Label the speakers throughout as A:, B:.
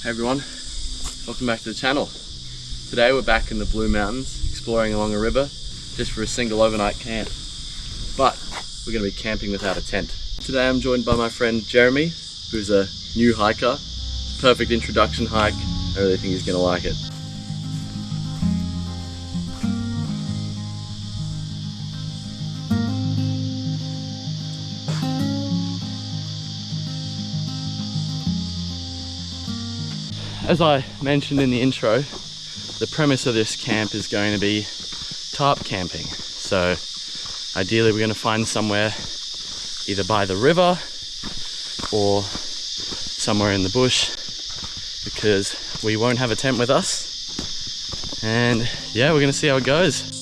A: Hey everyone, welcome back to the channel. Today we're back in the Blue Mountains, exploring along a river, just for a single overnight camp. But we're going to be camping without a tent. Today I'm joined by my friend Jeremy, who's a new hiker. Perfect introduction hike. I really think he's going to like it. As I mentioned in the intro, the premise of this camp is going to be tarp camping. So ideally we're going to find somewhere either by the river or somewhere in the bush, because we won't have a tent with us. And yeah, we're going to see how it goes.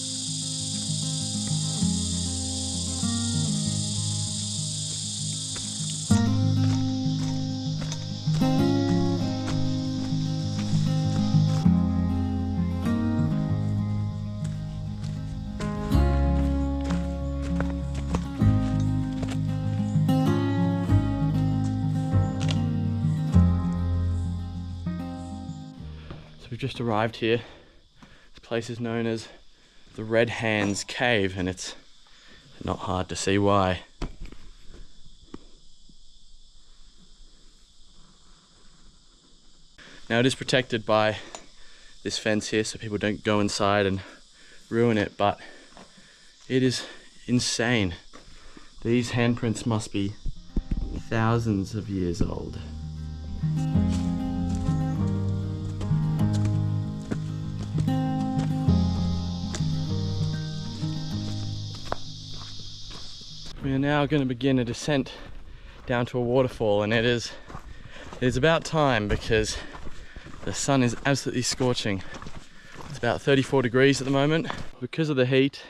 A: We've just arrived here. This place is known as the Red Hands Cave, and it's not hard to see why. Now it is protected by this fence here, so people don't go inside and ruin it, but it is insane. These handprints must be thousands of years old. We are now going to begin a descent down to a waterfall, and it is about time because the sun is absolutely scorching. It's about 34 degrees at the moment. Because of the heat,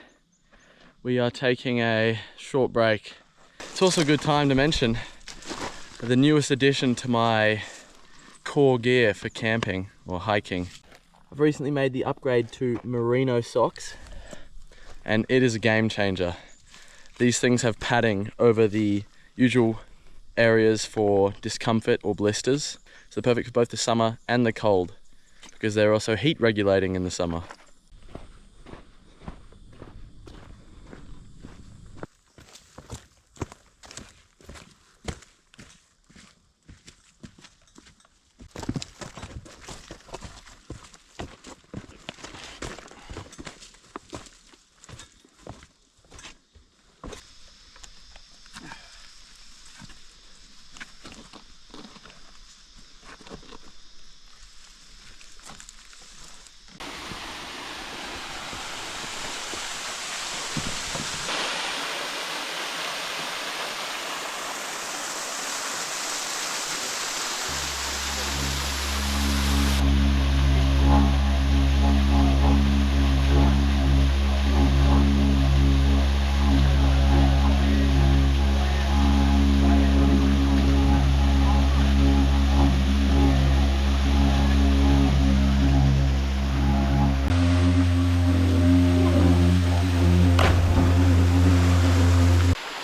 A: we are taking a short break. It's also a good time to mention the newest addition to my core gear for camping or hiking. I've recently made the upgrade to merino socks, and it is a game changer. These things have padding over the usual areas for discomfort or blisters. So they're perfect for both the summer and the cold, because they're also heat regulating in the summer.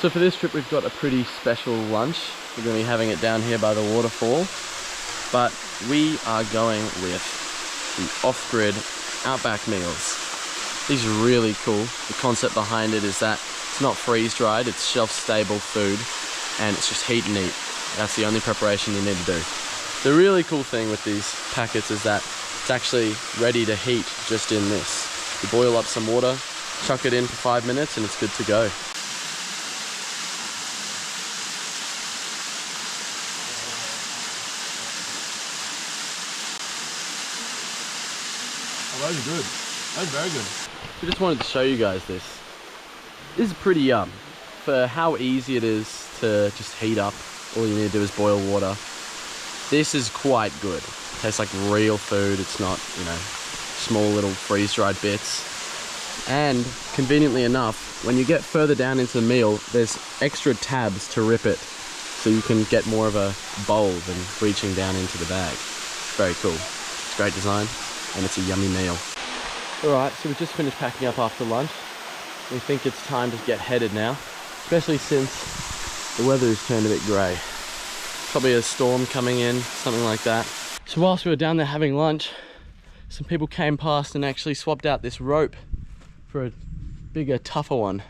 A: So for this trip we've got a pretty special lunch. We're going to be having it down here by the waterfall, but we are going with the off-grid Outback meals. These are really cool. The concept behind it is that it's not freeze-dried, it's shelf-stable food, and it's just heat and eat. That's the only preparation you need to do. The really cool thing with these packets is that it's actually ready to heat just in this. You boil up some water, chuck it in for 5 minutes, and it's good to go.
B: Oh, those are good. Those are very good.
A: I just wanted to show you guys this. This is pretty yum. For how easy it is to just heat up, all you need to do is boil water. This is quite good. It tastes like real food. It's not, you know, small little freeze-dried bits. And conveniently enough, when you get further down into the meal, there's extra tabs to rip it, so you can get more of a bowl than reaching down into the bag. Very cool. It's great design, and it's a yummy meal. Alright, so we just finished packing up after lunch. We think it's time to get headed now, especially since the weather has turned a bit grey. Probably a storm coming in, something like that. So whilst we were down there having lunch, some people came past and actually swapped out this rope for a bigger, tougher one.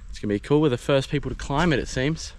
A: It's gonna be cool. We're the first people to climb it, it seems.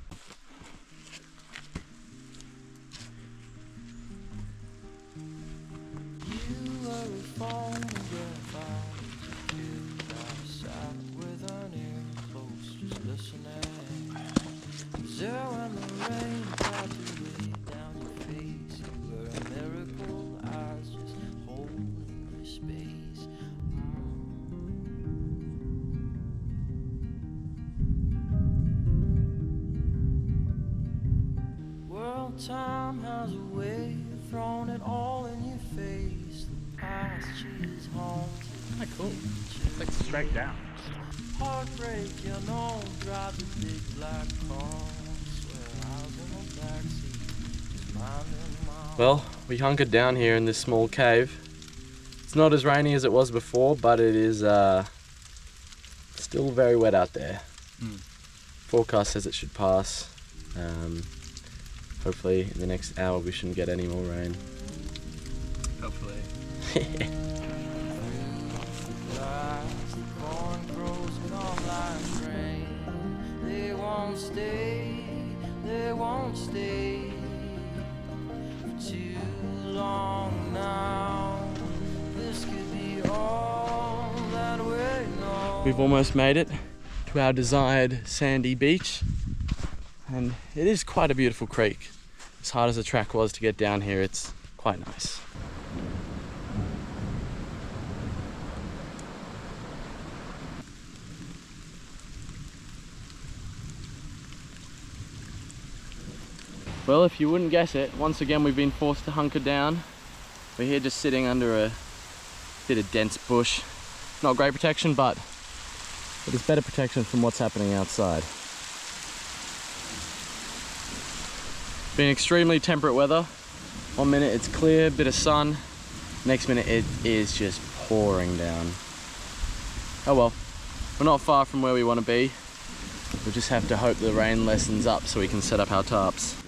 C: Time has a way of throwing it all in your face. The past is haunted.
B: Kinda cool. It's like straight down.
C: Heartbreak, you know, drive the big black car. Swear I was in the backseat, just minding my...
A: Well, we hunkered down here in this small cave. It's not as rainy as it was before, but it is still very wet out there. Forecast says it should pass. Hopefully in the next hour we shouldn't get any more rain.
B: Hopefully.
C: They won't stay for too long now. This could be all that we know.
A: We've almost made it to our desired sandy beach, and it is quite a beautiful creek. As hard as the track was to get down here, it's quite nice. Well, if you wouldn't guess it, once again we've been forced to hunker down. We're here just sitting under a bit of dense bush. Not great protection, but it is better protection from what's happening outside. Been extremely temperate weather. 1 minute it's clear, bit of sun. Next minute it is just pouring down. Oh well, we're not far from where we want to be. We'll just have to hope the rain lessens up so we can set up our tarps.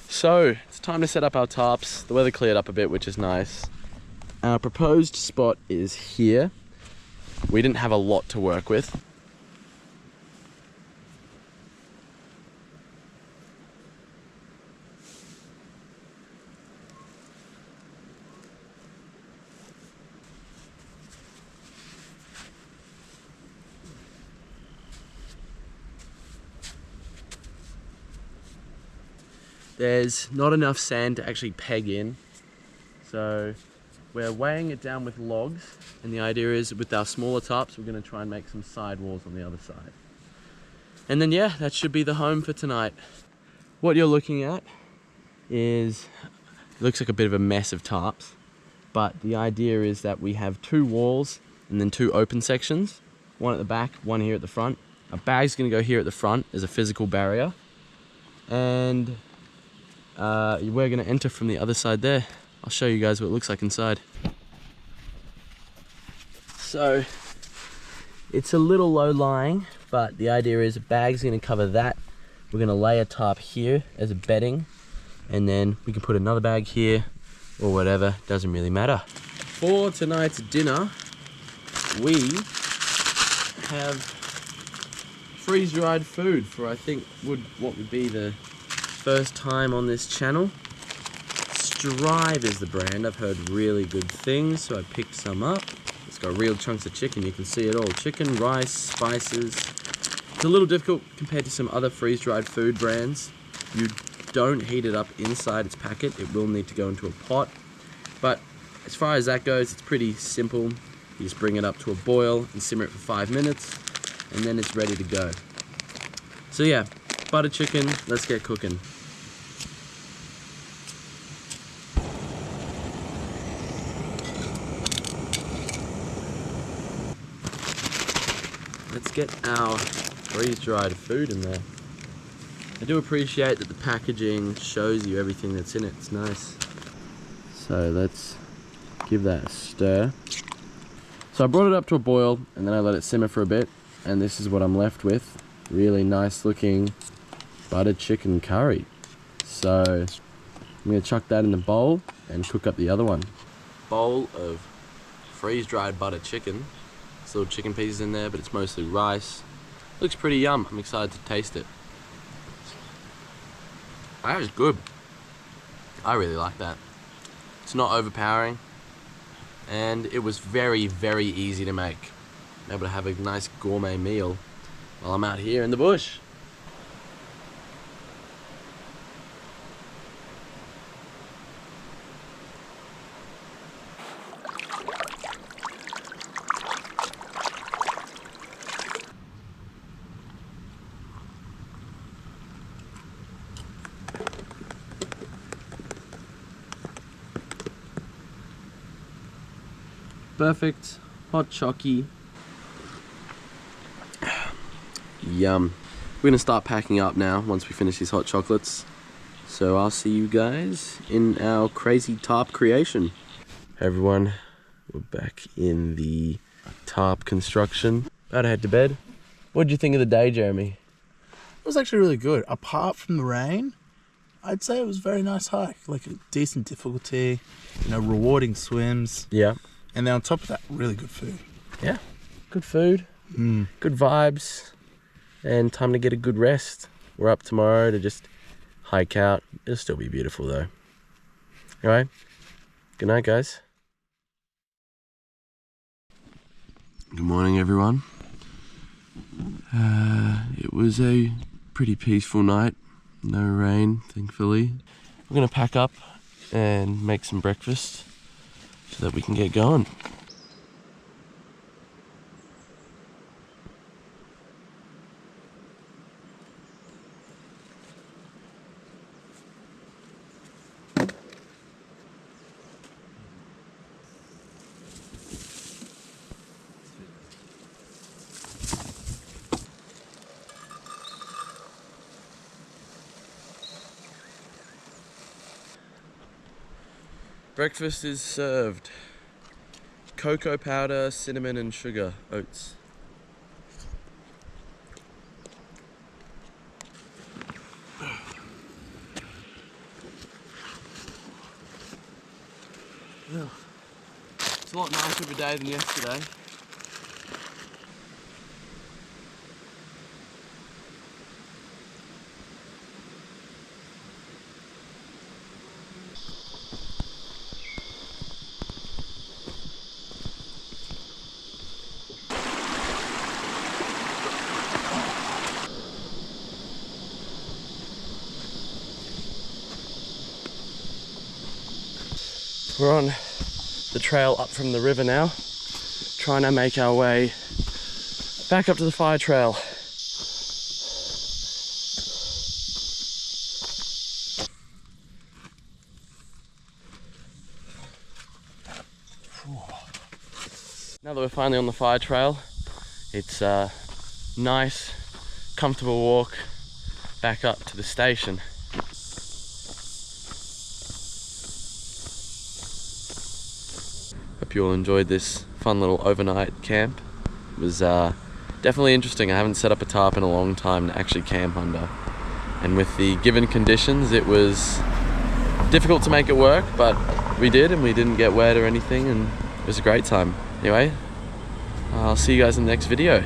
A: So, it's time to set up our tarps. The weather cleared up a bit, which is nice. Our proposed spot is here. We didn't have a lot to work with. There's not enough sand to actually peg in, so we're weighing it down with logs, and the idea is with our smaller tarps we're going to try and make some side walls on the other side. And then yeah, that should be the home for tonight. What you're looking at is, it looks like a bit of a mess of tarps, but the idea is that we have 2 walls and then 2 open sections, one at the back, one here at the front. A bag's going to go here at the front as a physical barrier, and we're going to enter from the other side there. I'll show you guys what it looks like inside. So it's a little low lying, but the idea is a bag's going to cover that. We're going to lay a tarp here as a bedding, and then we can put another bag here or whatever, doesn't really matter. For tonight's dinner, we have freeze-dried food for I think what would be the first time on this channel. Strive is the brand. I've heard really good things, so I picked some up. It's got real chunks of chicken, you can see it all. Chicken, rice, spices. It's a little difficult compared to some other freeze-dried food brands. You don't heat it up inside its packet, it will need to go into a pot. But as far as that goes, it's pretty simple. You just bring it up to a boil and simmer it for 5 minutes, and then it's ready to go. So yeah, butter chicken, let's get cooking. Let's get our freeze-dried food in there. I do appreciate that the packaging shows you everything that's in it, it's nice. So let's give that a stir. So I brought it up to a boil and then I let it simmer for a bit, and this is what I'm left with.
D: really nice looking butter chicken curry. So I'm going to chuck that in the bowl and cook up the other one. Bowl of freeze-dried butter chicken. There's little chicken pieces in there, but it's mostly rice. Looks pretty yum. I'm excited to taste it. That is good. I really like that. It's not overpowering, and it was very, very easy to make. I'm able to have a nice gourmet meal while I'm out here in the bush. Perfect hot chocky. Yum. We're gonna start packing up now once we finish these hot chocolates. So I'll see you guys in our crazy tarp creation. Hey everyone, we're back in the tarp construction. About to head to bed. What did you think of the day, Jeremy?
E: It was actually really good. Apart from the rain, I'd say it was a very nice hike. Like a decent difficulty, rewarding swims.
D: Yeah.
E: And then on top of that, really good food.
D: Yeah. Good food, good vibes, and time to get a good rest. We're up tomorrow to just hike out. It'll still be beautiful though. Alright, good night guys. Good morning everyone. It was a pretty peaceful night. No rain, thankfully. We're gonna pack up and make some breakfast so that we can get going. Breakfast is served. Cocoa powder, cinnamon and sugar, oats. It's a lot nicer of a day than yesterday. We're on the trail up from the river now, trying to make our way back up to the fire trail. Now that we're finally on the fire trail, it's a nice, comfortable walk back up to the station. Hope you all enjoyed this fun little overnight camp. It was definitely interesting. I haven't set up a tarp in a long time to actually camp under. And with the given conditions, it was difficult to make it work, but we did, and we didn't get wet or anything, and it was a great time. Anyway, I'll see you guys in the next video.